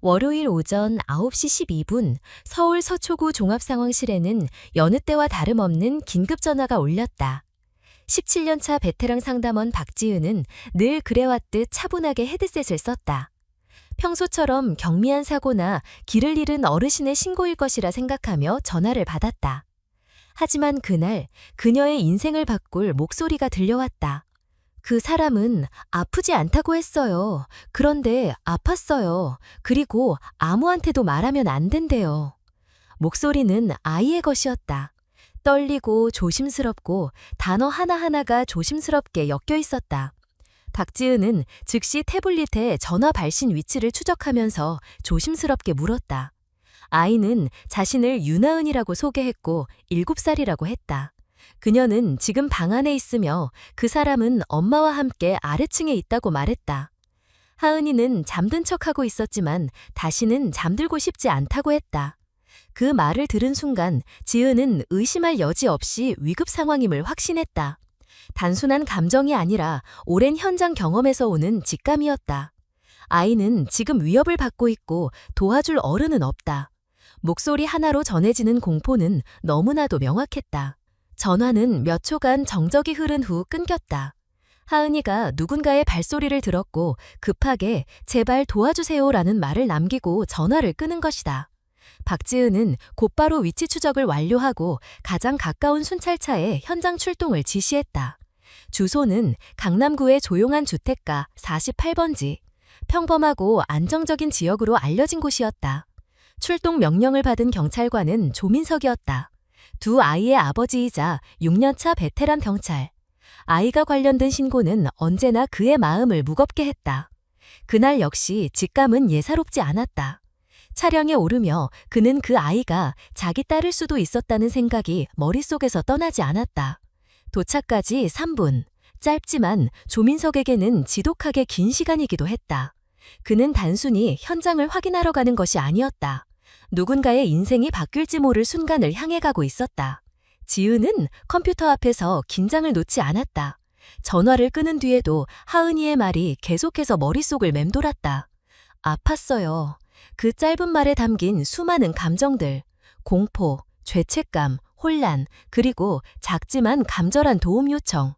월요일 오전 9시 12분 서울 서초구 종합상황실에는 여느 때와 다름없는 긴급 전화가 울렸다. 17년차 베테랑 상담원 박지은은 늘 그래왔듯 차분하게 헤드셋을 썼다. 평소처럼 경미한 사고나 길을 잃은 어르신의 신고일 것이라 생각하며 전화를 받았다. 하지만 그날 그녀의 인생을 바꿀 목소리가 들려왔다. 그 사람은 아프지 않다고 했어요. 그런데 아팠어요. 그리고 아무한테도 말하면 안 된대요. 목소리는 아이의 것이었다. 떨리고 조심스럽고 단어 하나하나가 조심스럽게 엮여 있었다. 박지은은 즉시 태블릿에 전화 발신 위치를 추적하면서 조심스럽게 물었다. 아이는 자신을 유나은이라고 소개했고 7살이라고 했다. 그녀는 지금 방 안에 있으며 그 사람은 엄마와 함께 아래층에 있다고 말했다. 하은이는 잠든 척하고 있었지만 다시는 잠들고 싶지 않다고 했다. 그 말을 들은 순간 지은은 의심할 여지 없이 위급 상황임을 확신했다. 단순한 감정이 아니라 오랜 현장 경험에서 오는 직감이었다. 아이는 지금 위협을 받고 있고 도와줄 어른은 없다. 목소리 하나로 전해지는 공포는 너무나도 명확했다. 전화는 몇 초간 정적이 흐른 후 끊겼다. 하은이가 누군가의 발소리를 들었고 급하게 제발 도와주세요라는 말을 남기고 전화를 끄는 것이다. 박지은은 곧바로 위치 추적을 완료하고 가장 가까운 순찰차에 현장 출동을 지시했다. 주소는 강남구의 조용한 주택가 48번지. 평범하고 안정적인 지역으로 알려진 곳이었다. 출동 명령을 받은 경찰관은 조민석이었다. 두 아이의 아버지이자 6년차 베테랑 경찰. 아이가 관련된 신고는 언제나 그의 마음을 무겁게 했다. 그날 역시 직감은 예사롭지 않았다. 차량에 오르며 그는 그 아이가 자기 딸일 수도 있었다는 생각이 머릿속에서 떠나지 않았다. 도착까지 3분. 짧지만 조민석에게는 지독하게 긴 시간이기도 했다. 그는 단순히 현장을 확인하러 가는 것이 아니었다. 누군가의 인생이 바뀔지 모를 순간을 향해 가고 있었다. 지은은 컴퓨터 앞에서 긴장을 놓지 않았다. 전화를 끊은 뒤에도 하은이의 말이 계속해서 머릿속을 맴돌았다. 아팠어요. 그 짧은 말에 담긴 수많은 감정들, 공포, 죄책감, 혼란, 그리고 작지만 감절한 도움 요청.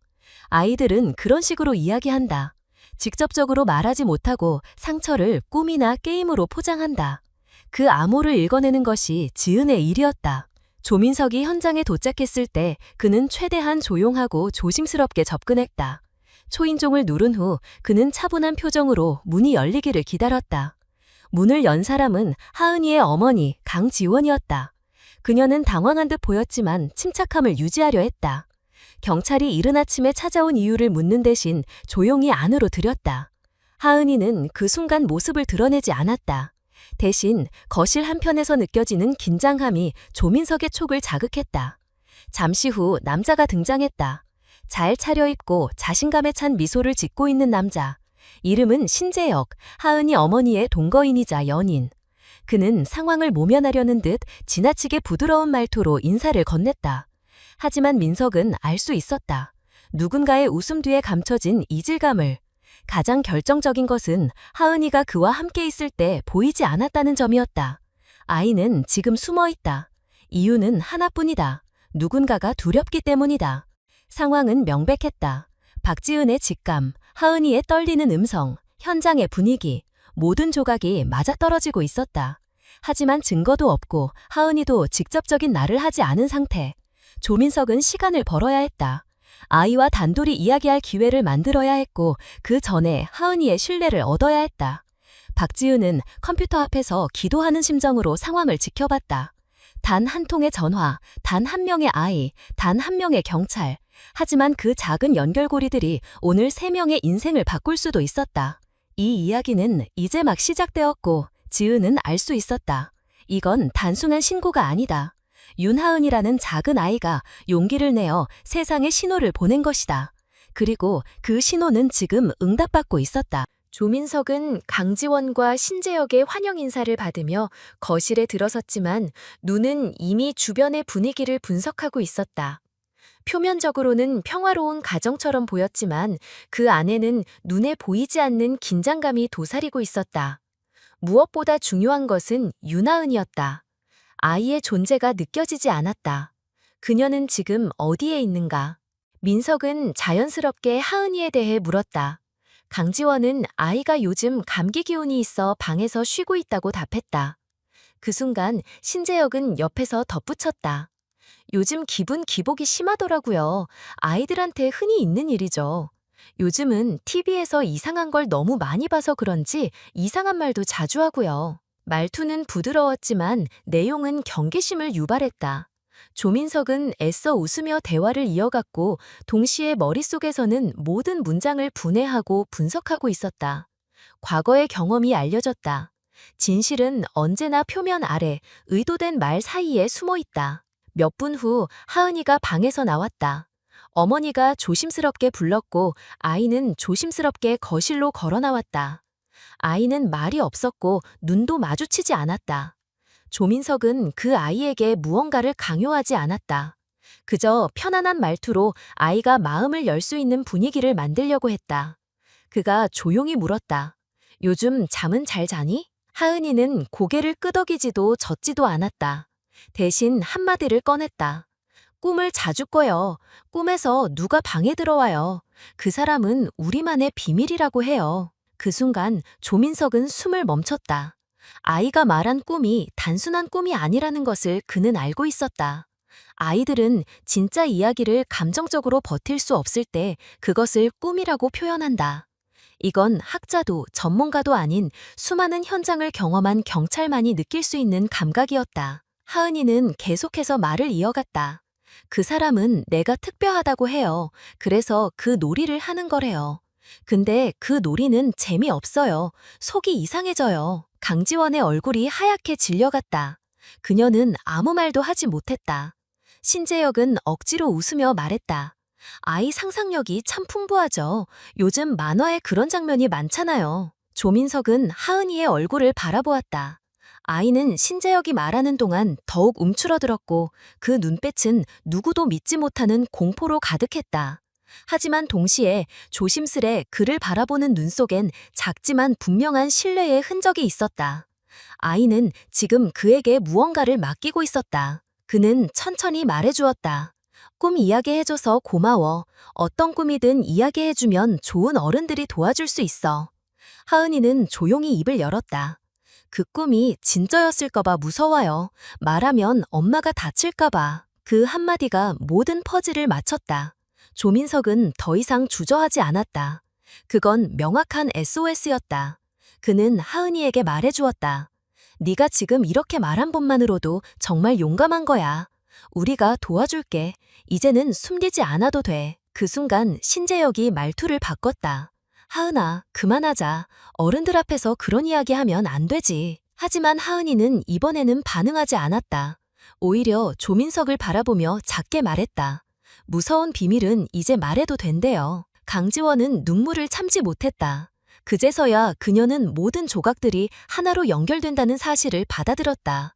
아이들은 그런 식으로 이야기한다. 직접적으로 말하지 못하고 상처를 꿈이나 게임으로 포장한다. 그 암호를 읽어내는 것이 지은의 일이었다. 조민석이 현장에 도착했을 때 그는 최대한 조용하고 조심스럽게 접근했다. 초인종을 누른 후 그는 차분한 표정으로 문이 열리기를 기다렸다. 문을 연 사람은 하은이의 어머니 강지원이었다. 그녀는 당황한 듯 보였지만 침착함을 유지하려 했다. 경찰이 이른 아침에 찾아온 이유를 묻는 대신 조용히 안으로 들였다. 하은이는 그 순간 모습을 드러내지 않았다. 대신 거실 한편에서 느껴지는 긴장함이 조민석의 촉을 자극했다. 잠시 후 남자가 등장했다. 잘 차려입고 자신감에 찬 미소를 짓고 있는 남자. 이름은 신재혁, 하은이 어머니의 동거인이자 연인. 그는 상황을 모면하려는 듯 지나치게 부드러운 말투로 인사를 건넸다. 하지만 민석은 알 수 있었다. 누군가의 웃음 뒤에 감춰진 이질감을. 가장 결정적인 것은 하은이가 그와 함께 있을 때 보이지 않았다는 점이었다. 아이는 지금 숨어 있다. 이유는 하나뿐이다. 누군가가 두렵기 때문이다. 상황은 명백했다. 박지은의 직감, 하은이의 떨리는 음성, 현장의 분위기, 모든 조각이 맞아떨어지고 있었다. 하지만 증거도 없고 하은이도 직접적인 말을 하지 않은 상태. 조민석은 시간을 벌어야 했다. 아이와 단둘이 이야기할 기회를 만들어야 했고 그 전에 하은이의 신뢰를 얻어야 했다. 박지은은 컴퓨터 앞에서 기도하는 심정으로 상황을 지켜봤다. 단 한 통의 전화, 단 한 명의 아이, 단 한 명의 경찰. 하지만 그 작은 연결고리들이 오늘 3명의 인생을 바꿀 수도 있었다. 이 이야기는 이제 막 시작되었고 지은은 알 수 있었다. 이건 단순한 신고가 아니다. 윤하은이라는 작은 아이가 용기를 내어 세상에 신호를 보낸 것이다. 그리고 그 신호는 지금 응답받고 있었다. 조민석은 강지원과 신재혁의 환영 인사를 받으며 거실에 들어섰지만 눈은 이미 주변의 분위기를 분석하고 있었다. 표면적으로는 평화로운 가정처럼 보였지만 그 안에는 눈에 보이지 않는 긴장감이 도사리고 있었다. 무엇보다 중요한 것은 윤하은이었다. 아이의 존재가 느껴지지 않았다. 그녀는 지금 어디에 있는가? 민석은 자연스럽게 하은이에 대해 물었다. 강지원은 아이가 요즘 감기 기운이 있어 방에서 쉬고 있다고 답했다. 그 순간 신재혁은 옆에서 덧붙였다. 요즘 기분 기복이 심하더라고요. 아이들한테 흔히 있는 일이죠. 요즘은 TV에서 이상한 걸 너무 많이 봐서 그런지 이상한 말도 자주 하고요. 말투는 부드러웠지만 내용은 경계심을 유발했다. 조민석은 애써 웃으며 대화를 이어갔고 동시에 머릿속에서는 모든 문장을 분해하고 분석하고 있었다. 과거의 경험이 알려졌다. 진실은 언제나 표면 아래 의도된 말 사이에 숨어 있다. 몇 분 후 하은이가 방에서 나왔다. 어머니가 조심스럽게 불렀고 아이는 조심스럽게 거실로 걸어 나왔다. 아이는 말이 없었고 눈도 마주치지 않았다. 조민석은 그 아이에게 무언가를 강요하지 않았다. 그저 편안한 말투로 아이가 마음을 열 수 있는 분위기를 만들려고 했다. 그가 조용히 물었다. 요즘 잠은 잘 자니? 하은이는 고개를 끄덕이지도 젓지도 않았다. 대신 한마디를 꺼냈다. 꿈을 자주 꿔요. 꿈에서 누가 방에 들어와요. 그 사람은 우리만의 비밀이라고 해요. 그 순간 조민석은 숨을 멈췄다. 아이가 말한 꿈이 단순한 꿈이 아니라는 것을 그는 알고 있었다. 아이들은 진짜 이야기를 감정적으로 버틸 수 없을 때 그것을 꿈이라고 표현한다. 이건 학자도 전문가도 아닌 수많은 현장을 경험한 경찰만이 느낄 수 있는 감각이었다. 하은이는 계속해서 말을 이어갔다. 그 사람은 내가 특별하다고 해요. 그래서 그 놀이를 하는 거래요. 근데 그 놀이는 재미없어요. 속이 이상해져요. 강지원의 얼굴이 하얗게 질려갔다. 그녀는 아무 말도 하지 못했다. 신재혁은 억지로 웃으며 말했다. 아이 상상력이 참 풍부하죠. 요즘 만화에 그런 장면이 많잖아요. 조민석은 하은이의 얼굴을 바라보았다. 아이는 신재혁이 말하는 동안 더욱 움츠러들었고 그 눈빛은 누구도 믿지 못하는 공포로 가득했다. 하지만 동시에 조심스레 그를 바라보는 눈 속엔 작지만 분명한 신뢰의 흔적이 있었다. 아이는 지금 그에게 무언가를 맡기고 있었다. 그는 천천히 말해주었다. 꿈 이야기해줘서 고마워. 어떤 꿈이든 이야기해주면 좋은 어른들이 도와줄 수 있어. 하은이는 조용히 입을 열었다. 그 꿈이 진짜였을까봐 무서워요. 말하면 엄마가 다칠까봐. 그 한마디가 모든 퍼즐을 맞췄다. 조민석은 더 이상 주저하지 않았다. 그건 명확한 SOS였다. 그는 하은이에게 말해주었다. 네가 지금 이렇게 말 한 번만으로도 정말 용감한 거야. 우리가 도와줄게. 이제는 숨기지 않아도 돼. 그 순간 신재혁이 말투를 바꿨다. 하은아, 그만하자. 어른들 앞에서 그런 이야기 하면 안 되지. 하지만 하은이는 이번에는 반응하지 않았다. 오히려 조민석을 바라보며 작게 말했다. 무서운 비밀은 이제 말해도 된대요. 강지원은 눈물을 참지 못했다. 그제서야 그녀는 모든 조각들이 하나로 연결된다는 사실을 받아들였다.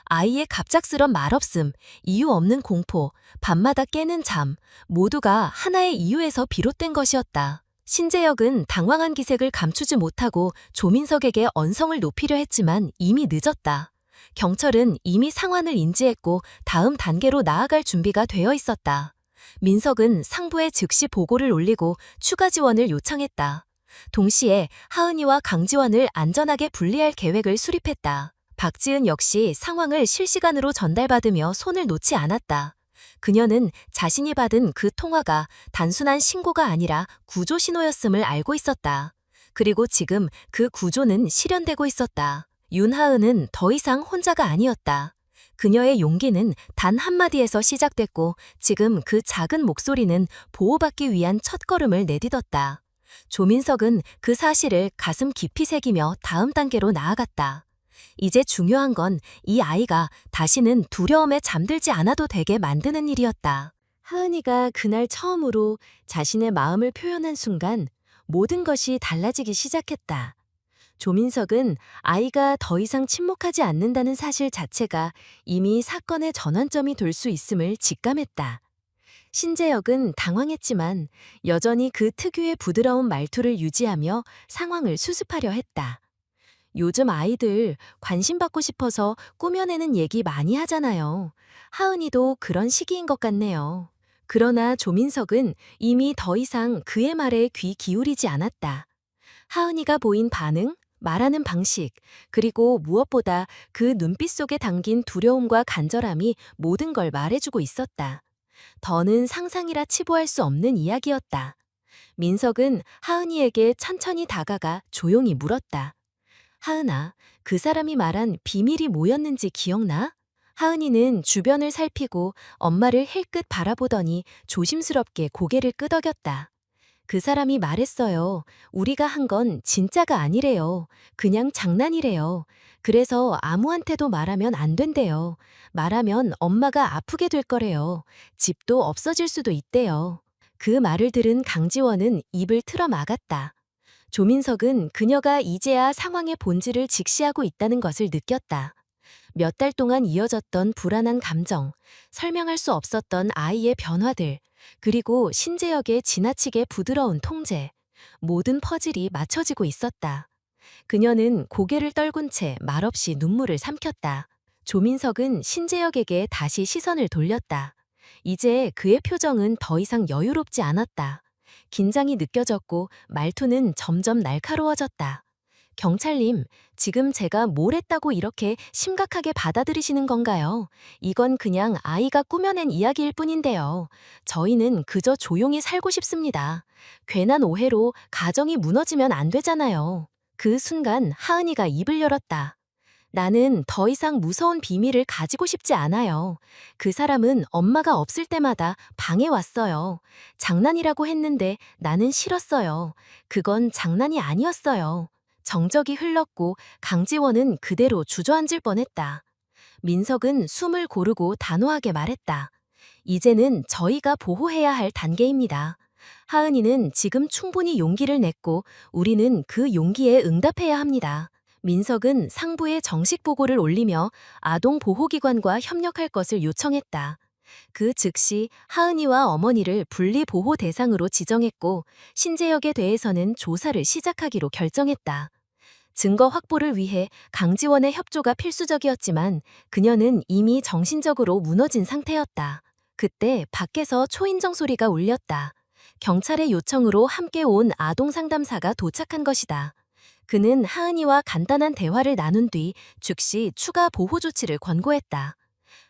아이의 갑작스런 말없음, 이유 없는 공포, 밤마다 깨는 잠, 모두가 하나의 이유에서 비롯된 것이었다. 신재혁은 당황한 기색을 감추지 못하고 조민석에게 언성을 높이려 했지만 이미 늦었다. 경찰은 이미 상황을 인지했고 다음 단계로 나아갈 준비가 되어 있었다. 민석은 상부에 즉시 보고를 올리고 추가 지원을 요청했다. 동시에 하은이와 강지원을 안전하게 분리할 계획을 수립했다. 박지은 역시 상황을 실시간으로 전달받으며 손을 놓지 않았다. 그녀는 자신이 받은 그 통화가 단순한 신고가 아니라 구조 신호였음을 알고 있었다. 그리고 지금 그 구조는 실현되고 있었다. 윤하은은 더 이상 혼자가 아니었다. 그녀의 용기는 단 한마디에서 시작됐고 지금 그 작은 목소리는 보호받기 위한 첫걸음을 내딛었다. 조민석은 그 사실을 가슴 깊이 새기며 다음 단계로 나아갔다. 이제 중요한 건 이 아이가 다시는 두려움에 잠들지 않아도 되게 만드는 일이었다. 하은이가 그날 처음으로 자신의 마음을 표현한 순간 모든 것이 달라지기 시작했다. 조민석은 아이가 더 이상 침묵하지 않는다는 사실 자체가 이미 사건의 전환점이 될 수 있음을 직감했다. 신재혁은 당황했지만 여전히 그 특유의 부드러운 말투를 유지하며 상황을 수습하려 했다. 요즘 아이들 관심 받고 싶어서 꾸며내는 얘기 많이 하잖아요. 하은이도 그런 시기인 것 같네요. 그러나 조민석은 이미 더 이상 그의 말에 귀 기울이지 않았다. 하은이가 보인 반응, 말하는 방식, 그리고 무엇보다 그 눈빛 속에 담긴 두려움과 간절함이 모든 걸 말해주고 있었다. 더는 상상이라 치부할 수 없는 이야기였다. 민석은 하은이에게 천천히 다가가 조용히 물었다. 하은아, 그 사람이 말한 비밀이 뭐였는지 기억나? 하은이는 주변을 살피고 엄마를 힐끗 바라보더니 조심스럽게 고개를 끄덕였다. 그 사람이 말했어요. 우리가 한 건 진짜가 아니래요. 그냥 장난이래요. 그래서 아무한테도 말하면 안 된대요. 말하면 엄마가 아프게 될 거래요. 집도 없어질 수도 있대요. 그 말을 들은 강지원은 입을 틀어 막았다. 조민석은 그녀가 이제야 상황의 본질을 직시하고 있다는 것을 느꼈다. 몇 달 동안 이어졌던 불안한 감정, 설명할 수 없었던 아이의 변화들, 그리고 신재혁의 지나치게 부드러운 통제, 모든 퍼즐이 맞춰지고 있었다. 그녀는 고개를 떨군 채 말없이 눈물을 삼켰다. 조민석은 신재혁에게 다시 시선을 돌렸다. 이제 그의 표정은 더 이상 여유롭지 않았다. 긴장이 느껴졌고 말투는 점점 날카로워졌다. 경찰님, 지금 제가 뭘 했다고 이렇게 심각하게 받아들이시는 건가요? 이건 그냥 아이가 꾸며낸 이야기일 뿐인데요. 저희는 그저 조용히 살고 싶습니다. 괜한 오해로 가정이 무너지면 안 되잖아요. 그 순간 하은이가 입을 열었다. 나는 더 이상 무서운 비밀을 가지고 싶지 않아요. 그 사람은 엄마가 없을 때마다 방에 왔어요. 장난이라고 했는데 나는 싫었어요. 그건 장난이 아니었어요. 정적이 흘렀고 강지원은 그대로 주저앉을 뻔했다. 민석은 숨을 고르고 단호하게 말했다. 이제는 저희가 보호해야 할 단계입니다. 하은이는 지금 충분히 용기를 냈고 우리는 그 용기에 응답해야 합니다. 민석은 상부에 정식 보고를 올리며 아동보호기관과 협력할 것을 요청했다. 그 즉시 하은이와 어머니를 분리보호 대상으로 지정했고 신재혁에 대해서는 조사를 시작하기로 결정했다. 증거 확보를 위해 강지원의 협조가 필수적이었지만 그녀는 이미 정신적으로 무너진 상태였다. 그때 밖에서 초인종 소리가 울렸다. 경찰의 요청으로 함께 온 아동 상담사가 도착한 것이다. 그는 하은이와 간단한 대화를 나눈 뒤 즉시 추가 보호 조치를 권고했다.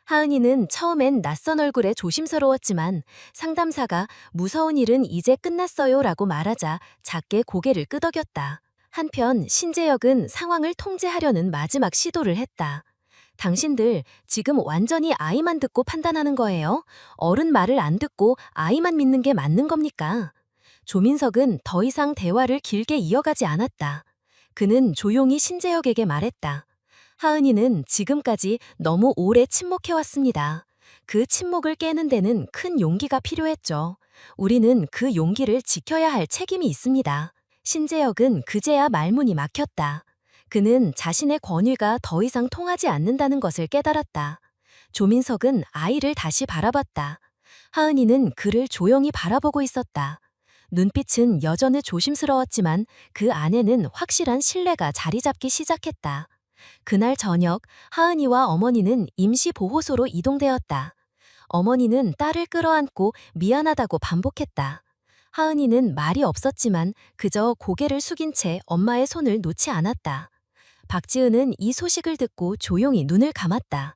하은이는 처음엔 낯선 얼굴에 조심스러웠지만 상담사가 무서운 일은 이제 끝났어요 라고 말하자 작게 고개를 끄덕였다. 한편 신재혁은 상황을 통제하려는 마지막 시도를 했다. 당신들 지금 완전히 아이만 듣고 판단하는 거예요? 어른 말을 안 듣고 아이만 믿는 게 맞는 겁니까? 조민석은 더 이상 대화를 길게 이어가지 않았다. 그는 조용히 신재혁에게 말했다. 하은이는 지금까지 너무 오래 침묵해왔습니다. 그 침묵을 깨는 데는 큰 용기가 필요했죠. 우리는 그 용기를 지켜야 할 책임이 있습니다. 신재혁은 그제야 말문이 막혔다. 그는 자신의 권위가 더 이상 통하지 않는다는 것을 깨달았다. 조민석은 아이를 다시 바라봤다. 하은이는 그를 조용히 바라보고 있었다. 눈빛은 여전히 조심스러웠지만 그 안에는 확실한 신뢰가 자리 잡기 시작했다. 그날 저녁 하은이와 어머니는 임시보호소로 이동되었다. 어머니는 딸을 끌어안고 미안하다고 반복했다. 하은이는 말이 없었지만 그저 고개를 숙인 채 엄마의 손을 놓지 않았다. 박지은은 이 소식을 듣고 조용히 눈을 감았다.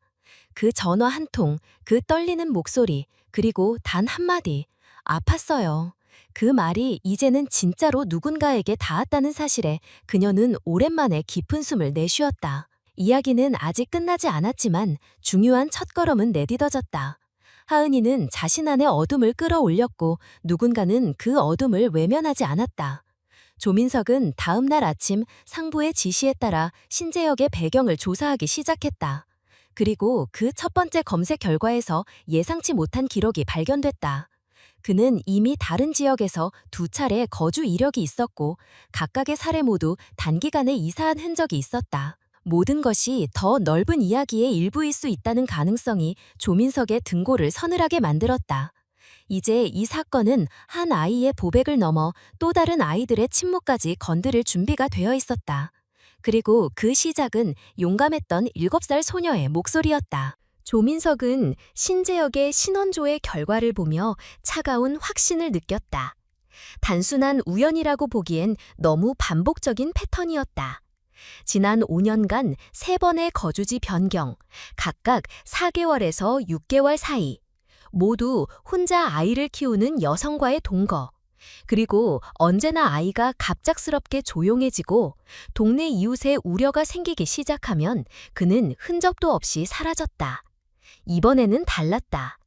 그 전화 한 통, 그 떨리는 목소리, 그리고 단 한마디, 아팠어요. 그 말이 이제는 진짜로 누군가에게 닿았다는 사실에 그녀는 오랜만에 깊은 숨을 내쉬었다. 이야기는 아직 끝나지 않았지만 중요한 첫걸음은 내딛어졌다. 하은이는 자신 안의 어둠을 끌어올렸고 누군가는 그 어둠을 외면하지 않았다. 조민석은 다음 날 아침 상부의 지시에 따라 신재혁의 배경을 조사하기 시작했다. 그리고 그 첫 번째 검색 결과에서 예상치 못한 기록이 발견됐다. 그는 이미 다른 지역에서 2차례 거주 이력이 있었고 각각의 사례 모두 단기간에 이사한 흔적이 있었다. 모든 것이 더 넓은 이야기의 일부일 수 있다는 가능성이 조민석의 등골을 서늘하게 만들었다. 이제 이 사건은 한 아이의 보백을 넘어 또 다른 아이들의 침묵까지 건드릴 준비가 되어 있었다. 그리고 그 시작은 용감했던 7살 소녀의 목소리였다. 조민석은 신재혁의 신원조의 결과를 보며 차가운 확신을 느꼈다. 단순한 우연이라고 보기엔 너무 반복적인 패턴이었다. 지난 5년간 3번의 거주지 변경, 각각 4개월에서 6개월 사이, 모두 혼자 아이를 키우는 여성과의 동거, 그리고 언제나 아이가 갑작스럽게 조용해지고 동네 이웃에 우려가 생기기 시작하면 그는 흔적도 없이 사라졌다. 이번에는 달랐다.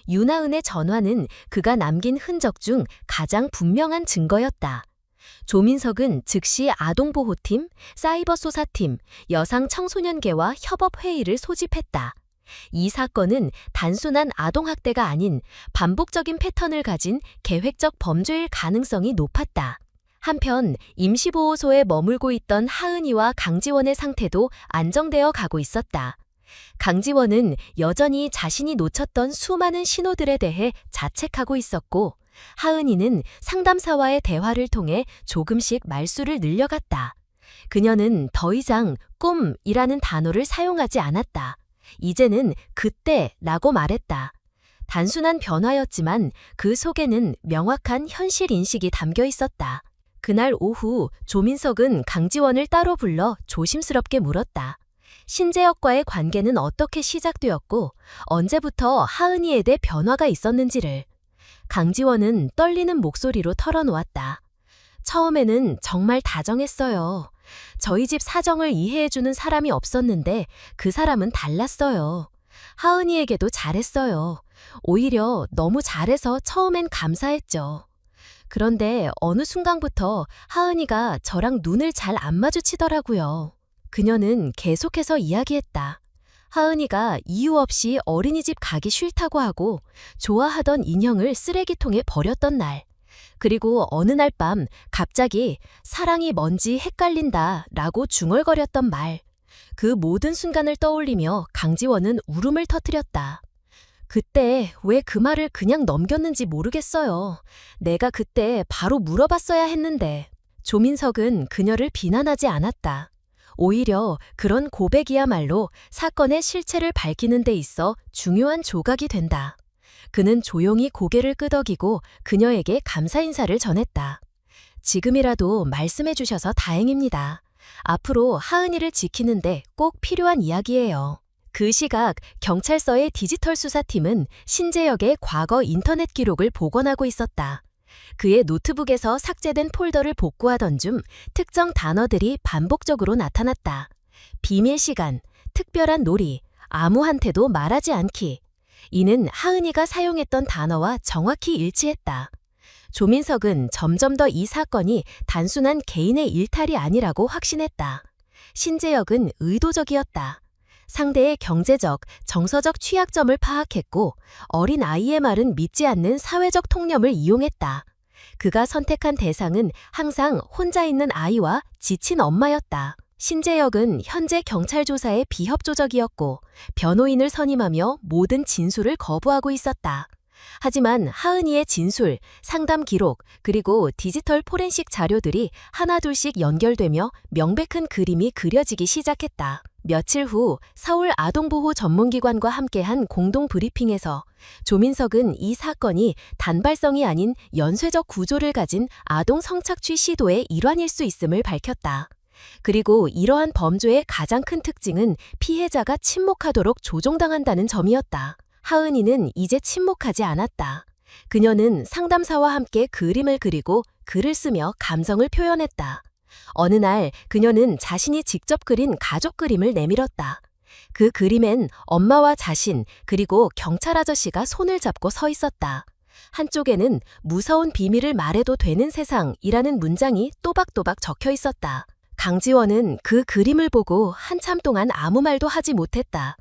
윤하은의 전화는 그가 남긴 흔적 중 가장 분명한 증거였다. 조민석은 즉시 아동보호팀, 사이버수사팀, 여성청소년계와 협업회의를 소집했다. 이 사건은 단순한 아동학대가 아닌 반복적인 패턴을 가진 계획적 범죄일 가능성이 높았다. 한편 임시보호소에 머물고 있던 하은이와 강지원의 상태도 안정되어 가고 있었다. 강지원은 여전히 자신이 놓쳤던 수많은 신호들에 대해 자책하고 있었고, 하은이는 상담사와의 대화를 통해 조금씩 말수를 늘려갔다. 그녀는 더 이상 꿈이라는 단어를 사용하지 않았다. 이제는 그때라고 말했다. 단순한 변화였지만 그 속에는 명확한 현실 인식이 담겨 있었다. 그날 오후 조민석은 강지원을 따로 불러 조심스럽게 물었다. 신재혁과의 관계는 어떻게 시작되었고 언제부터 하은이에 대해 변화가 있었는지를. 강지원은 떨리는 목소리로 털어놓았다. 처음에는 정말 다정했어요. 저희 집 사정을 이해해주는 사람이 없었는데 그 사람은 달랐어요. 하은이에게도 잘했어요. 오히려 너무 잘해서 처음엔 감사했죠. 그런데 어느 순간부터 하은이가 저랑 눈을 잘 안 마주치더라고요. 그녀는 계속해서 이야기했다. 하은이가 이유 없이 어린이집 가기 싫다고 하고 좋아하던 인형을 쓰레기통에 버렸던 날. 그리고 어느 날 밤 갑자기 사랑이 뭔지 헷갈린다 라고 중얼거렸던 말. 그 모든 순간을 떠올리며 강지원은 울음을 터뜨렸다. 그때 왜 그 말을 그냥 넘겼는지 모르겠어요. 내가 그때 바로 물어봤어야 했는데. 조민석은 그녀를 비난하지 않았다. 오히려 그런 고백이야말로 사건의 실체를 밝히는 데 있어 중요한 조각이 된다. 그는 조용히 고개를 끄덕이고 그녀에게 감사 인사를 전했다. 지금이라도 말씀해 주셔서 다행입니다. 앞으로 하은이를 지키는데 꼭 필요한 이야기예요. 그 시각 경찰서의 디지털 수사팀은 신재혁의 과거 인터넷 기록을 복원하고 있었다. 그의 노트북에서 삭제된 폴더를 복구하던 중 특정 단어들이 반복적으로 나타났다. 비밀 시간, 특별한 놀이, 아무한테도 말하지 않기. 이는 하은이가 사용했던 단어와 정확히 일치했다. 조민석은 점점 더 이 사건이 단순한 개인의 일탈이 아니라고 확신했다. 신재혁은 의도적이었다. 상대의 경제적, 정서적 취약점을 파악했고 어린 아이의 말은 믿지 않는 사회적 통념을 이용했다. 그가 선택한 대상은 항상 혼자 있는 아이와 지친 엄마였다. 신재혁은 현재 경찰 조사에 비협조적이었고 변호인을 선임하며 모든 진술을 거부하고 있었다. 하지만 하은이의 진술, 상담 기록, 그리고 디지털 포렌식 자료들이 하나둘씩 연결되며 명백한 그림이 그려지기 시작했다. 며칠 후 서울 아동보호 전문기관과 함께한 공동 브리핑에서 조민석은 이 사건이 단발성이 아닌 연쇄적 구조를 가진 아동 성착취 시도의 일환일 수 있음을 밝혔다. 그리고 이러한 범죄의 가장 큰 특징은 피해자가 침묵하도록 조종당한다는 점이었다. 하은이는 이제 침묵하지 않았다. 그녀는 상담사와 함께 그림을 그리고 글을 쓰며 감정을 표현했다. 어느 날 그녀는 자신이 직접 그린 가족 그림을 내밀었다. 그 그림엔 엄마와 자신 그리고 경찰 아저씨가 손을 잡고 서 있었다. 한쪽에는 무서운 비밀을 말해도 되는 세상이라는 문장이 또박또박 적혀 있었다. 강지원은 그 그림을 보고 한참 동안 아무 말도 하지 못했다.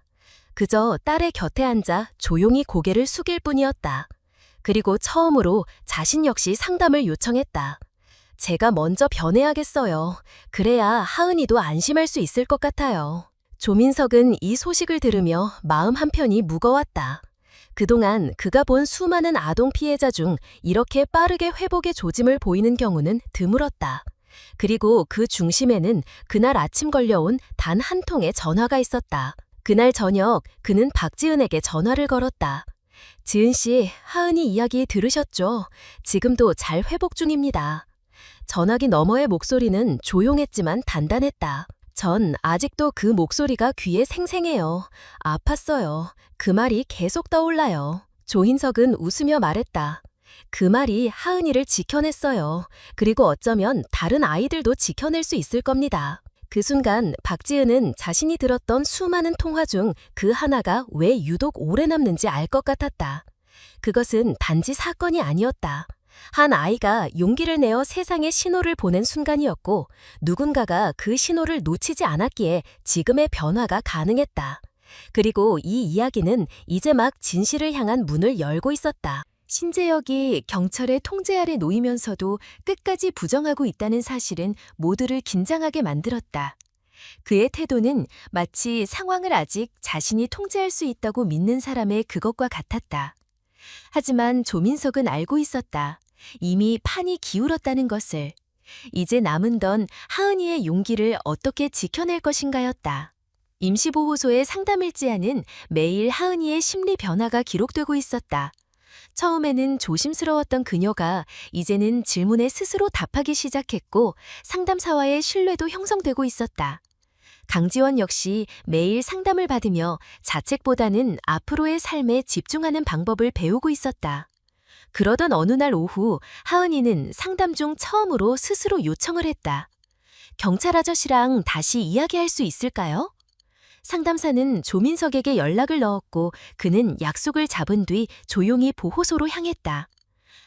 그저 딸의 곁에 앉아 조용히 고개를 숙일 뿐이었다. 그리고 처음으로 자신 역시 상담을 요청했다. 제가 먼저 변해야겠어요. 그래야 하은이도 안심할 수 있을 것 같아요. 조민석은 이 소식을 들으며 마음 한편이 무거웠다. 그동안 그가 본 수많은 아동 피해자 중 이렇게 빠르게 회복의 조짐을 보이는 경우는 드물었다. 그리고 그 중심에는 그날 아침 걸려온 단 한 통의 전화가 있었다. 그날 저녁 그는 박지은에게 전화를 걸었다. 지은 씨, 하은이 이야기 들으셨죠? 지금도 잘 회복 중입니다. 전화기 너머의 목소리는 조용했지만 단단했다. 전 아직도 그 목소리가 귀에 생생해요. 아팠어요. 그 말이 계속 떠올라요. 조인석은 웃으며 말했다. 그 말이 하은이를 지켜냈어요. 그리고 어쩌면 다른 아이들도 지켜낼 수 있을 겁니다. 그 순간 박지은은 자신이 들었던 수많은 통화 중 그 하나가 왜 유독 오래 남는지 알 것 같았다. 그것은 단지 사건이 아니었다. 한 아이가 용기를 내어 세상에 신호를 보낸 순간이었고 누군가가 그 신호를 놓치지 않았기에 지금의 변화가 가능했다. 그리고 이 이야기는 이제 막 진실을 향한 문을 열고 있었다. 신재혁이 경찰의 통제 아래 놓이면서도 끝까지 부정하고 있다는 사실은 모두를 긴장하게 만들었다. 그의 태도는 마치 상황을 아직 자신이 통제할 수 있다고 믿는 사람의 그것과 같았다. 하지만 조민석은 알고 있었다. 이미 판이 기울었다는 것을. 이제 남은 건 하은이의 용기를 어떻게 지켜낼 것인가였다. 임시보호소의 상담일지에는 매일 하은이의 심리 변화가 기록되고 있었다. 처음에는 조심스러웠던 그녀가 이제는 질문에 스스로 답하기 시작했고 상담사와의 신뢰도 형성되고 있었다. 강지원 역시 매일 상담을 받으며 자책보다는 앞으로의 삶에 집중하는 방법을 배우고 있었다. 그러던 어느 날 오후 하은이는 상담 중 처음으로 스스로 요청을 했다. 경찰 아저씨랑 다시 이야기할 수 있을까요? 상담사는 조민석에게 연락을 넣었고 그는 약속을 잡은 뒤 조용히 보호소로 향했다.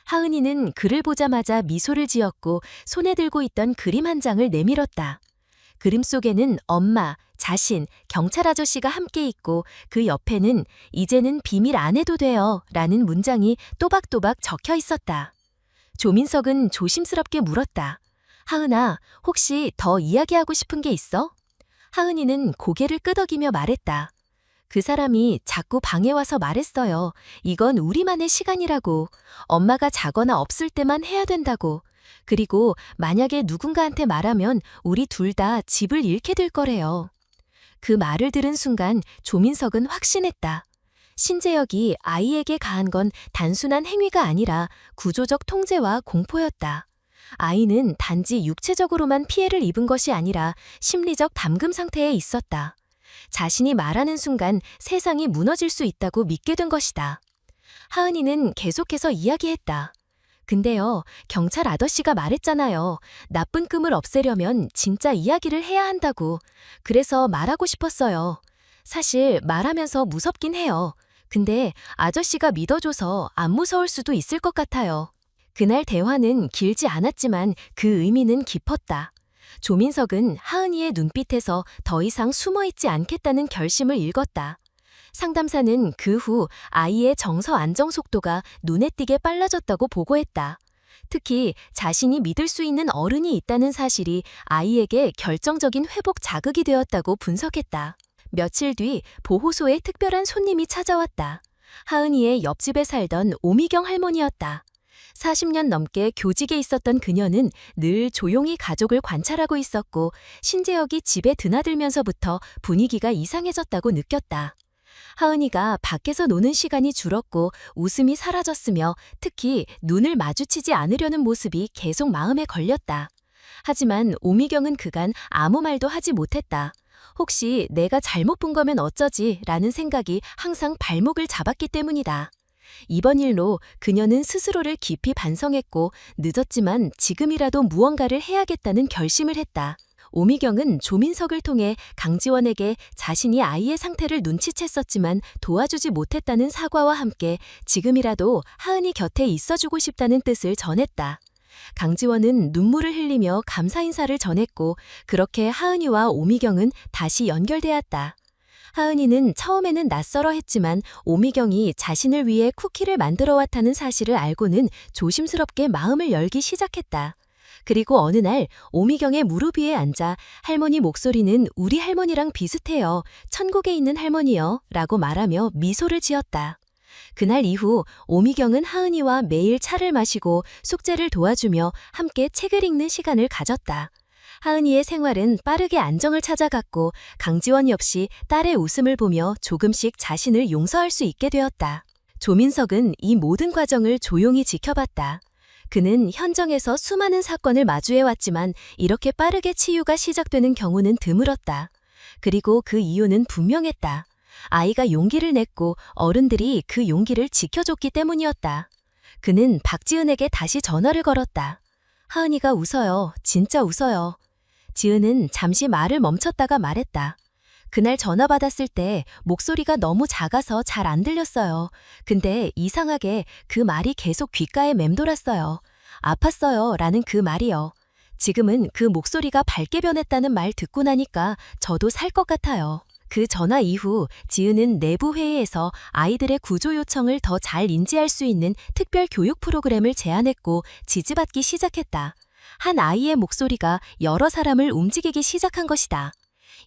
하은이는 그를 보자마자 미소를 지었고 손에 들고 있던 그림 한 장을 내밀었다. 그림 속에는 엄마, 자신, 경찰 아저씨가 함께 있고 그 옆에는 이제는 비밀 안 해도 돼요 라는 문장이 또박또박 적혀 있었다. 조민석은 조심스럽게 물었다. 하은아, 혹시 더 이야기하고 싶은 게 있어? 하은이는 고개를 끄덕이며 말했다. 그 사람이 자꾸 방에 와서 말했어요. 이건 우리만의 시간이라고. 엄마가 자거나 없을 때만 해야 된다고. 그리고 만약에 누군가한테 말하면 우리 둘 다 집을 잃게 될 거래요. 그 말을 들은 순간 조민석은 확신했다. 신재혁이 아이에게 가한 건 단순한 행위가 아니라 구조적 통제와 공포였다. 아이는 단지 육체적으로만 피해를 입은 것이 아니라 심리적 담금 상태에 있었다. 자신이 말하는 순간 세상이 무너질 수 있다고 믿게 된 것이다. 하은이는 계속해서 이야기했다. 근데요, 경찰 아저씨가 말했잖아요. 나쁜 꿈을 없애려면 진짜 이야기를 해야 한다고. 그래서 말하고 싶었어요. 사실 말하면서 무섭긴 해요. 근데 아저씨가 믿어줘서 안 무서울 수도 있을 것 같아요. 그날 대화는 길지 않았지만 그 의미는 깊었다. 조민석은 하은이의 눈빛에서 더 이상 숨어있지 않겠다는 결심을 읽었다. 상담사는 그 후 아이의 정서 안정 속도가 눈에 띄게 빨라졌다고 보고했다. 특히 자신이 믿을 수 있는 어른이 있다는 사실이 아이에게 결정적인 회복 자극이 되었다고 분석했다. 며칠 뒤 보호소에 특별한 손님이 찾아왔다. 하은이의 옆집에 살던 오미경 할머니였다. 40년 넘게 교직에 있었던 그녀는 늘 조용히 가족을 관찰하고 있었고 신재혁이 집에 드나들면서부터 분위기가 이상해졌다고 느꼈다. 하은이가 밖에서 노는 시간이 줄었고 웃음이 사라졌으며 특히 눈을 마주치지 않으려는 모습이 계속 마음에 걸렸다. 하지만 오미경은 그간 아무 말도 하지 못했다. 혹시 내가 잘못 본 거면 어쩌지 라는 생각이 항상 발목을 잡았기 때문이다. 이번 일로 그녀는 스스로를 깊이 반성했고 늦었지만 지금이라도 무언가를 해야겠다는 결심을 했다. 오미경은 조민석을 통해 강지원에게 자신이 아이의 상태를 눈치챘었지만 도와주지 못했다는 사과와 함께 지금이라도 하은이 곁에 있어주고 싶다는 뜻을 전했다. 강지원은 눈물을 흘리며 감사 인사를 전했고 그렇게 하은이와 오미경은 다시 연결되었다. 하은이는 처음에는 낯설어 했지만 오미경이 자신을 위해 쿠키를 만들어 왔다는 사실을 알고는 조심스럽게 마음을 열기 시작했다. 그리고 어느 날 오미경의 무릎 위에 앉아 할머니 목소리는 우리 할머니랑 비슷해요. 천국에 있는 할머니요. 라고 말하며 미소를 지었다. 그날 이후 오미경은 하은이와 매일 차를 마시고 숙제를 도와주며 함께 책을 읽는 시간을 가졌다. 하은이의 생활은 빠르게 안정을 찾아갔고 강지원 역시 딸의 웃음을 보며 조금씩 자신을 용서할 수 있게 되었다. 조민석은 이 모든 과정을 조용히 지켜봤다. 그는 현정에서 수많은 사건을 마주해왔지만 이렇게 빠르게 치유가 시작되는 경우는 드물었다. 그리고 그 이유는 분명했다. 아이가 용기를 냈고 어른들이 그 용기를 지켜줬기 때문이었다. 그는 박지은에게 다시 전화를 걸었다. 하은이가 웃어요. 진짜 웃어요. 지은은 잠시 말을 멈췄다가 말했다. 그날 전화 받았을 때 목소리가 너무 작아서 잘 안 들렸어요. 근데 이상하게 그 말이 계속 귓가에 맴돌았어요. 아팠어요. 라는 그 말이요. 지금은 그 목소리가 밝게 변했다는 말 듣고 나니까 저도 살 것 같아요. 그 전화 이후 지은은 내부 회의에서 아이들의 구조 요청을 더 잘 인지할 수 있는 특별 교육 프로그램을 제안했고 지지받기 시작했다. 한 아이의 목소리가 여러 사람을 움직이기 시작한 것이다.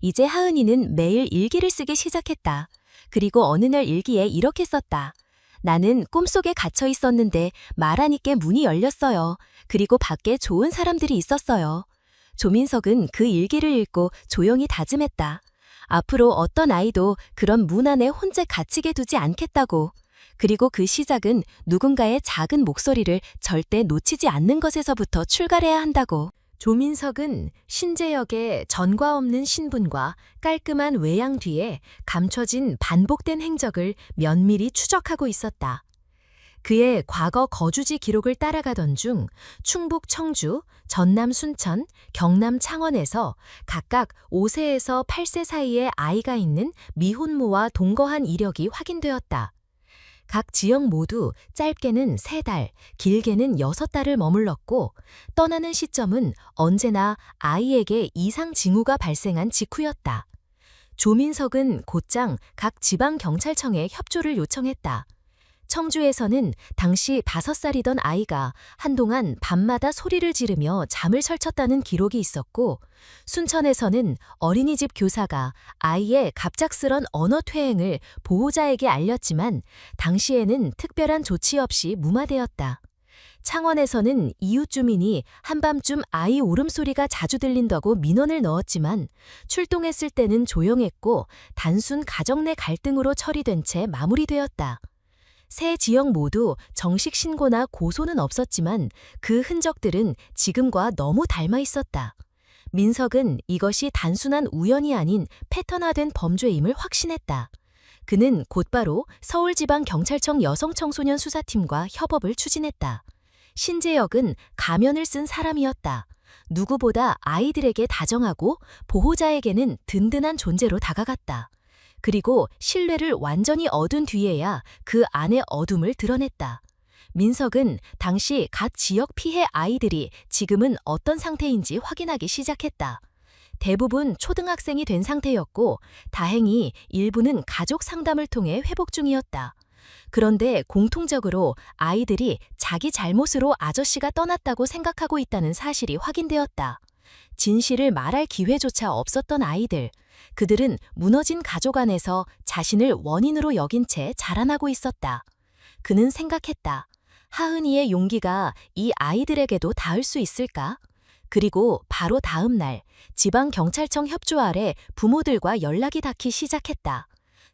이제 하은이는 매일 일기를 쓰기 시작했다. 그리고 어느 날 일기에 이렇게 썼다. 나는 꿈속에 갇혀 있었는데 말하니까 문이 열렸어요. 그리고 밖에 좋은 사람들이 있었어요. 조민석은 그 일기를 읽고 조용히 다짐했다. 앞으로 어떤 아이도 그런 문 안에 혼자 갇히게 두지 않겠다고. 그리고 그 시작은 누군가의 작은 목소리를 절대 놓치지 않는 것에서부터 출발해야 한다고. 조민석은 신재역의 전과 없는 신분과 깔끔한 외양 뒤에 감춰진 반복된 행적을 면밀히 추적하고 있었다. 그의 과거 거주지 기록을 따라가던 중 충북 청주, 전남 순천, 경남 창원에서 각각 5세에서 8세 사이의 아이가 있는 미혼모와 동거한 이력이 확인되었다. 각 지역 모두 짧게는 3달, 길게는 6달을 머물렀고 떠나는 시점은 언제나 아이에게 이상 징후가 발생한 직후였다. 조민석은 곧장 각 지방경찰청에 협조를 요청했다. 청주에서는 당시 5살이던 아이가 한동안 밤마다 소리를 지르며 잠을 설쳤다는 기록이 있었고 순천에서는 어린이집 교사가 아이의 갑작스런 언어 퇴행을 보호자에게 알렸지만 당시에는 특별한 조치 없이 무마되었다. 창원에서는 이웃 주민이 한밤중 아이 울음소리가 자주 들린다고 민원을 넣었지만 출동했을 때는 조용했고 단순 가정 내 갈등으로 처리된 채 마무리되었다. 세 지역 모두 정식 신고나 고소는 없었지만 그 흔적들은 지금과 너무 닮아 있었다. 민석은 이것이 단순한 우연이 아닌 패턴화된 범죄임을 확신했다. 그는 곧바로 서울지방경찰청 여성청소년 수사팀과 협업을 추진했다. 신재혁은 가면을 쓴 사람이었다. 누구보다 아이들에게 다정하고 보호자에게는 든든한 존재로 다가갔다. 그리고 신뢰를 완전히 얻은 뒤에야 그 안의 어둠을 드러냈다. 민석은 당시 각 지역 피해 아이들이 지금은 어떤 상태인지 확인하기 시작했다. 대부분 초등학생이 된 상태였고 다행히 일부는 가족 상담을 통해 회복 중이었다. 그런데 공통적으로 아이들이 자기 잘못으로 아저씨가 떠났다고 생각하고 있다는 사실이 확인되었다. 진실을 말할 기회조차 없었던 아이들. 그들은 무너진 가족 안에서 자신을 원인으로 여긴 채 자라나고 있었다. 그는 생각했다. 하은이의 용기가 이 아이들에게도 닿을 수 있을까? 그리고 바로 다음 날 지방경찰청 협조 아래 부모들과 연락이 닿기 시작했다.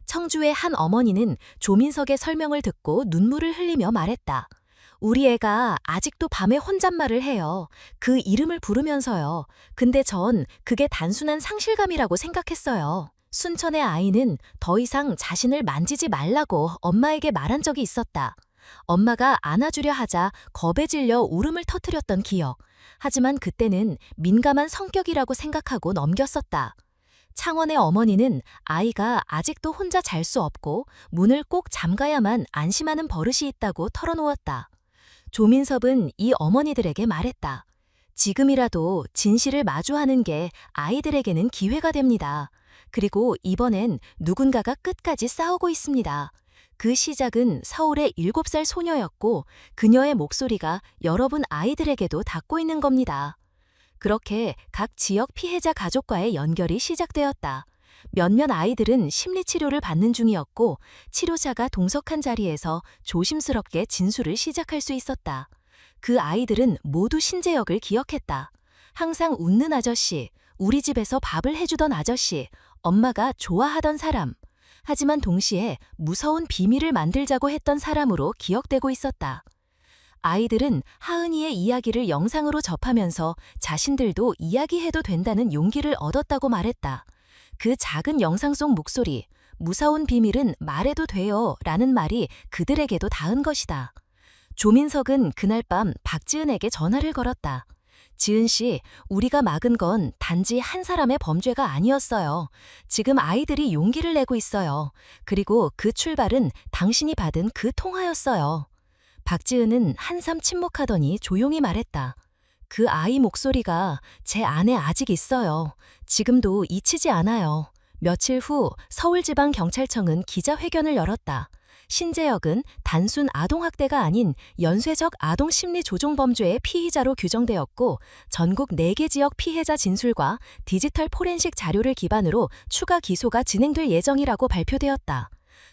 청주의 한 어머니는 조민석의 설명을 듣고 눈물을 흘리며 말했다. 우리 애가 아직도 밤에 혼잣말을 해요. 그 이름을 부르면서요. 근데 전 그게 단순한 상실감이라고 생각했어요. 순천의 아이는 더 이상 자신을 만지지 말라고 엄마에게 말한 적이 있었다. 엄마가 안아주려 하자 겁에 질려 울음을 터뜨렸던 기억. 하지만 그때는 민감한 성격이라고 생각하고 넘겼었다. 창원의 어머니는 아이가 아직도 혼자 잘 수 없고 문을 꼭 잠가야만 안심하는 버릇이 있다고 털어놓았다. 조민섭은 이 어머니들에게 말했다. 지금이라도 진실을 마주하는 게 아이들에게는 기회가 됩니다. 그리고 이번엔 누군가가 끝까지 싸우고 있습니다. 그 시작은 서울의 7살 소녀였고 그녀의 목소리가 여러분 아이들에게도 닿고 있는 겁니다. 그렇게 각 지역 피해자 가족과의 연결이 시작되었다. 몇몇 아이들은 심리치료를 받는 중이었고 치료자가 동석한 자리에서 조심스럽게 진술을 시작할 수 있었다. 그 아이들은 모두 신재혁을 기억했다. 항상 웃는 아저씨, 우리 집에서 밥을 해주던 아저씨, 엄마가 좋아하던 사람. 하지만 동시에 무서운 비밀을 만들자고 했던 사람으로 기억되고 있었다. 아이들은 하은이의 이야기를 영상으로 접하면서 자신들도 이야기해도 된다는 용기를 얻었다고 말했다. 그 작은 영상 속 목소리, 무서운 비밀은 말해도 돼요 라는 말이 그들에게도 닿은 것이다. 조민석은 그날 밤 박지은에게 전화를 걸었다. 지은 씨, 우리가 막은 건 단지 한 사람의 범죄가 아니었어요. 지금 아이들이 용기를 내고 있어요. 그리고 그 출발은 당신이 받은 그 통화였어요. 박지은은 한삼 침묵하더니 조용히 말했다. 그 아이 목소리가 제 안에 아직 있어요. 지금도 잊히지 않아요. 며칠 후 서울지방경찰청은 기자회견을 열었다. 신재혁은 단순 아동학대가 아닌 연쇄적 아동심리조종범죄의 피의자로 규정되었고 전국 4개 지역 피해자 진술과 디지털 포렌식 자료를 기반으로 추가 기소가 진행될 예정이라고 발표되었다.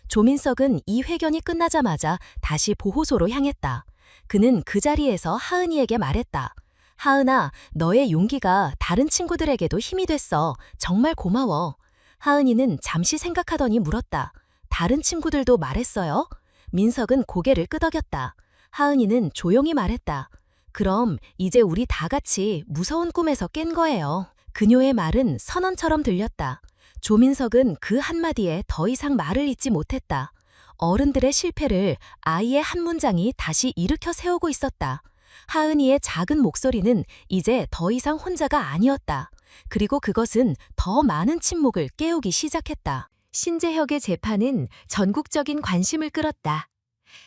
조민석은 이 회견이 끝나자마자 다시 보호소로 향했다. 그는 그 자리에서 하은이에게 말했다. 하은아, 너의 용기가 다른 친구들에게도 힘이 됐어. 정말 고마워. 하은이는 잠시 생각하더니 물었다. 다른 친구들도 말했어요? 민석은 고개를 끄덕였다. 하은이는 조용히 말했다. 그럼 이제 우리 다 같이 무서운 꿈에서 깬 거예요. 그녀의 말은 선언처럼 들렸다. 조민석은 그 한마디에 더 이상 말을 잇지 못했다. 어른들의 실패를 아이의 한 문장이 다시 일으켜 세우고 있었다. 하은이의 작은 목소리는 이제 더 이상 혼자가 아니었다. 그리고 그것은 더 많은 침묵을 깨우기 시작했다. 신재혁의 재판은 전국적인 관심을 끌었다.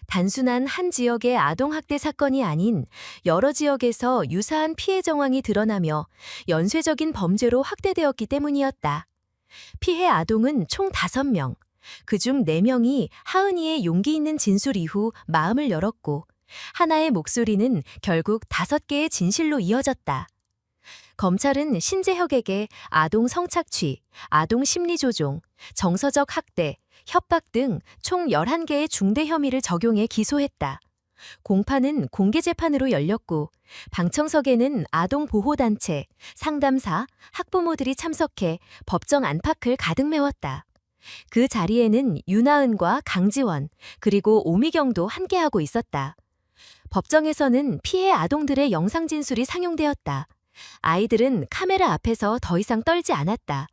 단순한 한 지역의 아동학대 사건이 아닌 여러 지역에서 유사한 피해 정황이 드러나며 연쇄적인 범죄로 확대되었기 때문이었다. 피해 아동은 총 5명, 그중 4명이 하은이의 용기 있는 진술 이후 마음을 열었고 하나의 목소리는 결국 5개의 진실로 이어졌다. 검찰은 신재혁에게 아동 성착취, 아동 심리조종, 정서적 학대, 협박 등 총 11개의 중대 혐의를 적용해 기소했다. 공판은 공개 재판으로 열렸고 방청석에는 아동보호단체, 상담사, 학부모들이 참석해 법정 안팎을 가득 메웠다. 그 자리에는 윤하은과 강지원, 그리고 오미경도 함께하고 있었다. 법정에서는 피해 아동들의 영상 진술이 상용되었다. 아이들은 카메라 앞에서 더 이상 떨지 않았다.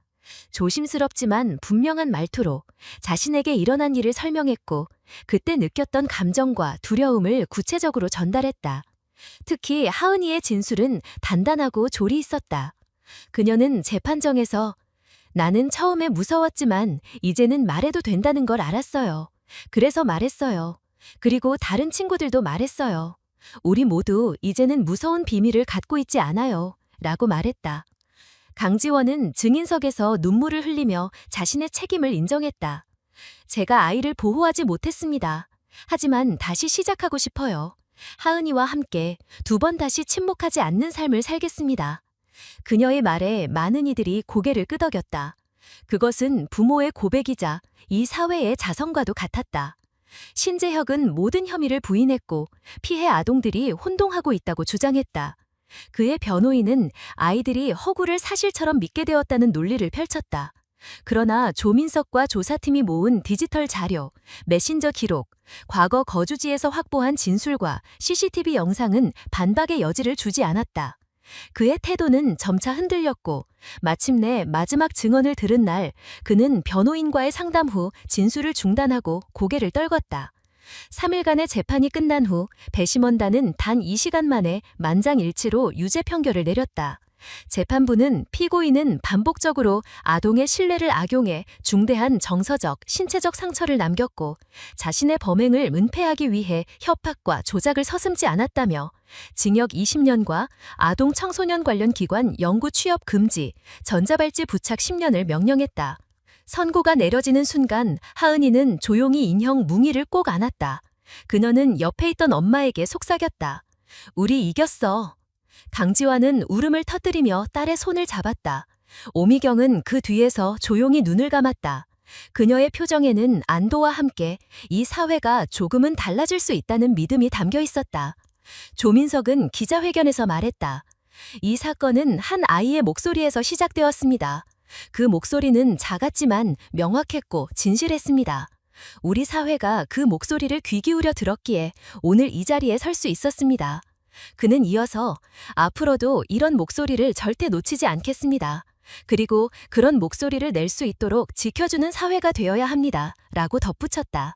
조심스럽지만 분명한 말투로 자신에게 일어난 일을 설명했고 그때 느꼈던 감정과 두려움을 구체적으로 전달했다. 특히 하은이의 진술은 단단하고 조리 있었다. 그녀는 재판정에서 나는 처음에 무서웠지만 이제는 말해도 된다는 걸 알았어요. 그래서 말했어요. 그리고 다른 친구들도 말했어요. 우리 모두 이제는 무서운 비밀을 갖고 있지 않아요. 라고 말했다. 강지원은 증인석에서 눈물을 흘리며 자신의 책임을 인정했다. 제가 아이를 보호하지 못했습니다. 하지만 다시 시작하고 싶어요. 하은이와 함께 2번 다시 침묵하지 않는 삶을 살겠습니다. 그녀의 말에 많은 이들이 고개를 끄덕였다. 그것은 부모의 고백이자 이 사회의 자성과도 같았다. 신재혁은 모든 혐의를 부인했고 피해 아동들이 혼동하고 있다고 주장했다. 그의 변호인은 아이들이 허구를 사실처럼 믿게 되었다는 논리를 펼쳤다. 그러나 조민석과 조사팀이 모은 디지털 자료, 메신저 기록, 과거 거주지에서 확보한 진술과 CCTV 영상은 반박의 여지를 주지 않았다. 그의 태도는 점차 흔들렸고 마침내 마지막 증언을 들은 날 그는 변호인과의 상담 후 진술을 중단하고 고개를 떨궜다. 3일간의 재판이 끝난 후 배심원단은 단 2시간 만에 만장일치로 유죄 판결을 내렸다. 재판부는 피고인은 반복적으로 아동의 신뢰를 악용해 중대한 정서적, 신체적 상처를 남겼고 자신의 범행을 은폐하기 위해 협박과 조작을 서슴지 않았다며 징역 20년과 아동 청소년 관련 기관 영구 취업 금지, 전자발찌 부착 10년을 명령했다. 선고가 내려지는 순간 하은이는 조용히 인형 뭉이를 꼭 안았다. 그녀는 옆에 있던 엄마에게 속삭였다. 우리 이겼어. 강지환은 울음을 터뜨리며 딸의 손을 잡았다. 오미경은 그 뒤에서 조용히 눈을 감았다. 그녀의 표정에는 안도와 함께 이 사회가 조금은 달라질 수 있다는 믿음이 담겨 있었다. 조민석은 기자회견에서 말했다. 이 사건은 한 아이의 목소리에서 시작되었습니다. 그 목소리는 작았지만 명확했고 진실했습니다. 우리 사회가 그 목소리를 귀 기울여 들었기에 오늘 이 자리에 설 수 있었습니다. 그는 이어서 앞으로도 이런 목소리를 절대 놓치지 않겠습니다. 그리고 그런 목소리를 낼 수 있도록 지켜주는 사회가 되어야 합니다. 라고 덧붙였다.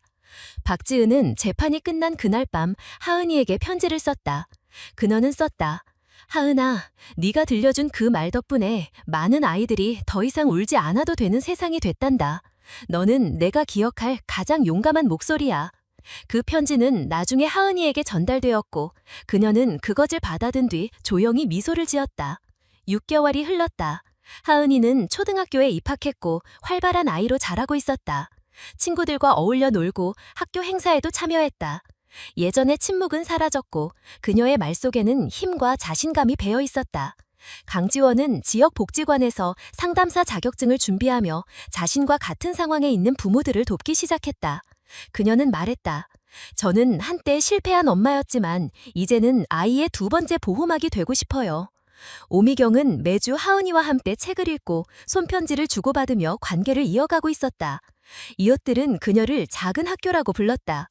박지은은 재판이 끝난 그날 밤 하은이에게 편지를 썼다. 그녀는 썼다. 하은아, 네가 들려준 그 말 덕분에 많은 아이들이 더 이상 울지 않아도 되는 세상이 됐단다. 너는 내가 기억할 가장 용감한 목소리야. 그 편지는 나중에 하은이에게 전달되었고 그녀는 그것을 받아든 뒤 조용히 미소를 지었다. 6개월이 흘렀다. 하은이는 초등학교에 입학했고 활발한 아이로 자라고 있었다. 친구들과 어울려 놀고 학교 행사에도 참여했다. 예전의 침묵은 사라졌고 그녀의 말 속에는 힘과 자신감이 배어 있었다. 강지원은 지역복지관에서 상담사 자격증을 준비하며 자신과 같은 상황에 있는 부모들을 돕기 시작했다. 그녀는 말했다. 저는 한때 실패한 엄마였지만 이제는 아이의 두 번째 보호막이 되고 싶어요. 오미경은 매주 하은이와 함께 책을 읽고 손편지를 주고받으며 관계를 이어가고 있었다. 이웃들은 그녀를 작은 학교라고 불렀다.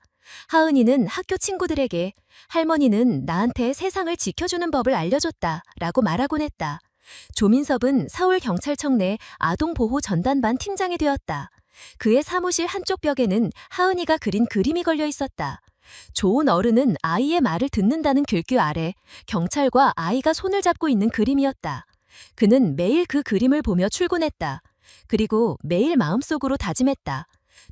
하은이는 학교 친구들에게 할머니는 나한테 세상을 지켜주는 법을 알려줬다 라고 말하곤 했다. 조민섭은 서울경찰청 내 아동보호 전담반 팀장이 되었다. 그의 사무실 한쪽 벽에는 하은이가 그린 그림이 걸려 있었다. 좋은 어른은 아이의 말을 듣는다는 글귀 아래 경찰과 아이가 손을 잡고 있는 그림이었다. 그는 매일 그 그림을 보며 출근했다. 그리고 매일 마음속으로 다짐했다.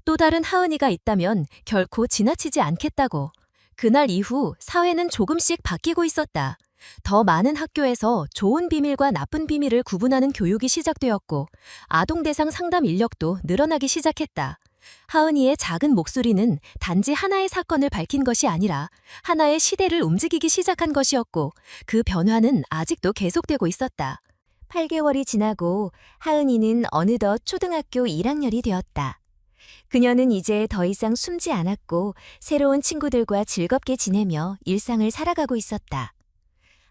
또 다른 하은이가 있다면 결코 지나치지 않겠다고. 그날 이후 사회는 조금씩 바뀌고 있었다. 더 많은 학교에서 좋은 비밀과 나쁜 비밀을 구분하는 교육이 시작되었고 아동 대상 상담 인력도 늘어나기 시작했다. 하은이의 작은 목소리는 단지 하나의 사건을 밝힌 것이 아니라 하나의 시대를 움직이기 시작한 것이었고 그 변화는 아직도 계속되고 있었다. 8개월이 지나고 하은이는 어느덧 초등학교 1학년이 되었다. 그녀는 이제 더 이상 숨지 않았고 새로운 친구들과 즐겁게 지내며 일상을 살아가고 있었다.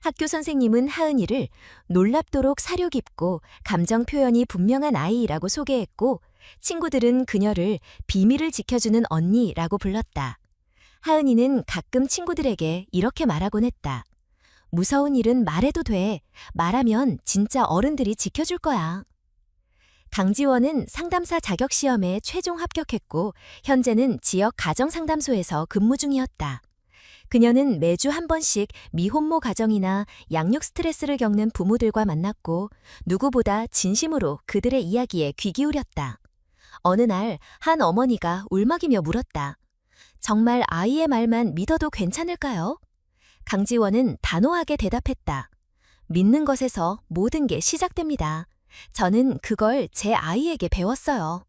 학교 선생님은 하은이를 놀랍도록 사려 깊고 감정 표현이 분명한 아이라고 소개했고 친구들은 그녀를 비밀을 지켜주는 언니라고 불렀다. 하은이는 가끔 친구들에게 이렇게 말하곤 했다. 무서운 일은 말해도 돼. 말하면 진짜 어른들이 지켜줄 거야. 강지원은 상담사 자격시험에 최종 합격했고 현재는 지역 가정상담소에서 근무 중이었다. 그녀는 매주 한 번씩 미혼모 가정이나 양육 스트레스를 겪는 부모들과 만났고 누구보다 진심으로 그들의 이야기에 귀 기울였다. 어느 날 한 어머니가 울먹이며 물었다. 정말 아이의 말만 믿어도 괜찮을까요? 강지원은 단호하게 대답했다. 믿는 것에서 모든 게 시작됩니다. 저는 그걸 제 아이에게 배웠어요.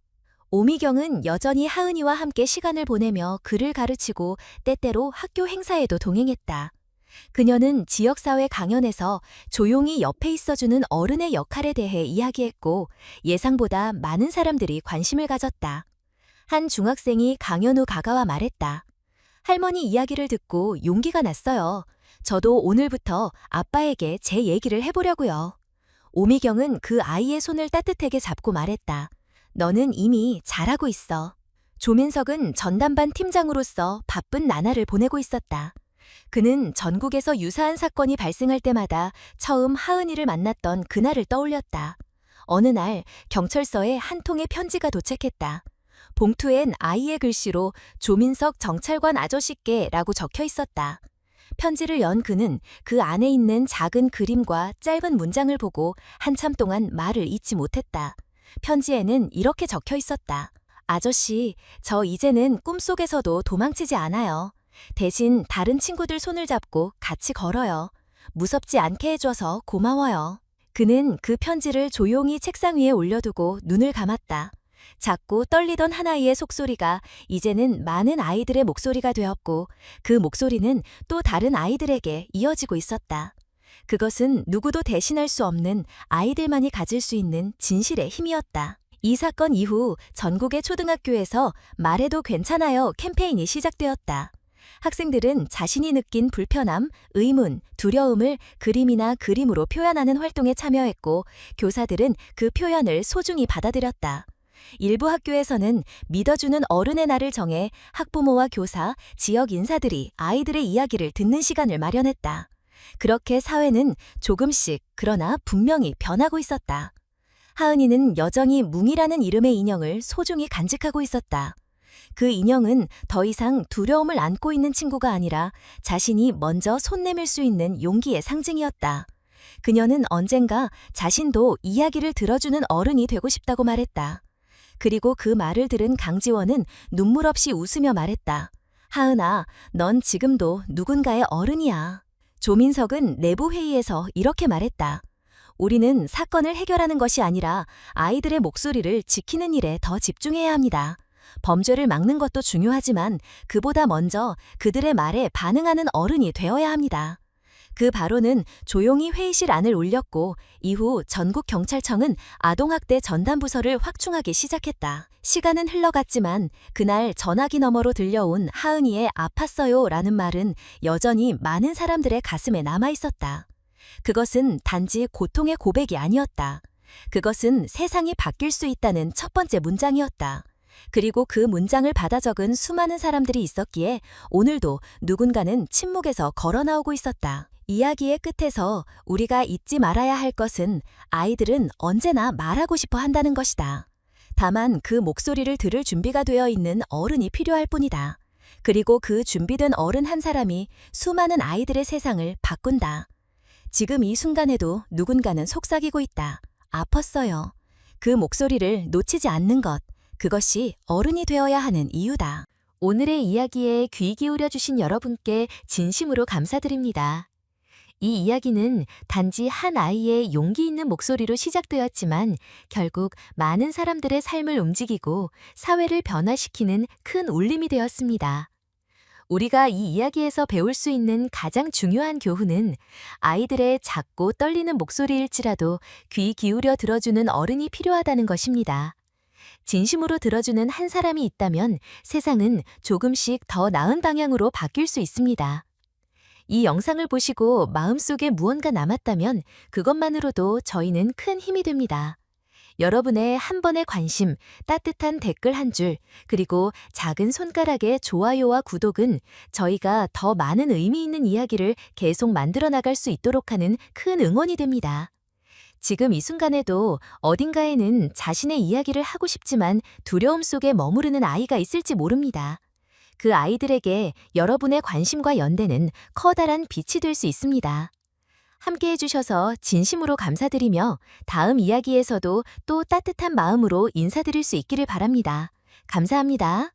오미경은 여전히 하은이와 함께 시간을 보내며 글을 가르치고 때때로 학교 행사에도 동행했다. 그녀는 지역사회 강연에서 조용히 옆에 있어주는 어른의 역할에 대해 이야기했고 예상보다 많은 사람들이 관심을 가졌다. 한 중학생이 강연 후 가가와 말했다. 할머니 이야기를 듣고 용기가 났어요. 저도 오늘부터 아빠에게 제 얘기를 해보려고요. 오미경은 그 아이의 손을 따뜻하게 잡고 말했다. 너는 이미 잘하고 있어. 조민석은 전담반 팀장으로서 바쁜 나날을 보내고 있었다. 그는 전국에서 유사한 사건이 발생할 때마다 처음 하은이를 만났던 그날을 떠올렸다. 어느 날 경찰서에 한 통의 편지가 도착했다. 봉투엔 아이의 글씨로 조민석 정찰관 아저씨께라고 적혀 있었다. 편지를 연 그는 그 안에 있는 작은 그림과 짧은 문장을 보고 한참 동안 말을 잇지 못했다. 편지에는 이렇게 적혀 있었다. 아저씨, 저 이제는 꿈속에서도 도망치지 않아요. 대신 다른 친구들 손을 잡고 같이 걸어요. 무섭지 않게 해줘서 고마워요. 그는 그 편지를 조용히 책상 위에 올려두고 눈을 감았다. 작고 떨리던 한 아이의 속소리가 이제는 많은 아이들의 목소리가 되었고 그 목소리는 또 다른 아이들에게 이어지고 있었다. 그것은 누구도 대신할 수 없는 아이들만이 가질 수 있는 진실의 힘이었다. 이 사건 이후 전국의 초등학교에서 말해도 괜찮아요 캠페인이 시작되었다. 학생들은 자신이 느낀 불편함, 의문, 두려움을 그림이나 그림으로 표현하는 활동에 참여했고 교사들은 그 표현을 소중히 받아들였다. 일부 학교에서는 믿어주는 어른의 날을 정해 학부모와 교사, 지역 인사들이 아이들의 이야기를 듣는 시간을 마련했다. 그렇게 사회는 조금씩 그러나 분명히 변하고 있었다. 하은이는 여전히 뭉이라는 이름의 인형을 소중히 간직하고 있었다. 그 인형은 더 이상 두려움을 안고 있는 친구가 아니라 자신이 먼저 손 내밀 수 있는 용기의 상징이었다. 그녀는 언젠가 자신도 이야기를 들어주는 어른이 되고 싶다고 말했다. 그리고 그 말을 들은 강지원은 눈물 없이 웃으며 말했다. 하은아, 넌 지금도 누군가의 어른이야. 조민석은 내부 회의에서 이렇게 말했다. 우리는 사건을 해결하는 것이 아니라 아이들의 목소리를 지키는 일에 더 집중해야 합니다. 범죄를 막는 것도 중요하지만 그보다 먼저 그들의 말에 반응하는 어른이 되어야 합니다. 그 발언은 조용히 회의실 안을 울렸고 이후 전국경찰청은 아동학대 전담부서를 확충하기 시작했다. 시간은 흘러갔지만 그날 전화기 너머로 들려온 하은이의 아팠어요 라는 말은 여전히 많은 사람들의 가슴에 남아있었다. 그것은 단지 고통의 고백이 아니었다. 그것은 세상이 바뀔 수 있다는 첫 번째 문장이었다. 그리고 그 문장을 받아 적은 수많은 사람들이 있었기에 오늘도 누군가는 침묵에서 걸어 나오고 있었다. 이야기의 끝에서 우리가 잊지 말아야 할 것은 아이들은 언제나 말하고 싶어 한다는 것이다. 다만 그 목소리를 들을 준비가 되어 있는 어른이 필요할 뿐이다. 그리고 그 준비된 어른 한 사람이 수많은 아이들의 세상을 바꾼다. 지금 이 순간에도 누군가는 속삭이고 있다. 아팠어요. 그 목소리를 놓치지 않는 것. 그것이 어른이 되어야 하는 이유다. 오늘의 이야기에 귀 기울여 주신 여러분께 진심으로 감사드립니다. 이 이야기는 단지 한 아이의 용기 있는 목소리로 시작되었지만 결국 많은 사람들의 삶을 움직이고 사회를 변화시키는 큰 울림이 되었습니다. 우리가 이 이야기에서 배울 수 있는 가장 중요한 교훈은 아이들의 작고 떨리는 목소리일지라도 귀 기울여 들어주는 어른이 필요하다는 것입니다. 진심으로 들어주는 한 사람이 있다면 세상은 조금씩 더 나은 방향으로 바뀔 수 있습니다. 이 영상을 보시고 마음속에 무언가 남았다면 그것만으로도 저희는 큰 힘이 됩니다. 여러분의 한 번의 관심, 따뜻한 댓글 한 줄, 그리고 작은 손가락의 좋아요와 구독은 저희가 더 많은 의미 있는 이야기를 계속 만들어 나갈 수 있도록 하는 큰 응원이 됩니다. 지금 이 순간에도 어딘가에는 자신의 이야기를 하고 싶지만 두려움 속에 머무르는 아이가 있을지 모릅니다. 그 아이들에게 여러분의 관심과 연대는 커다란 빛이 될 수 있습니다. 함께 해주셔서 진심으로 감사드리며 다음 이야기에서도 또 따뜻한 마음으로 인사드릴 수 있기를 바랍니다. 감사합니다.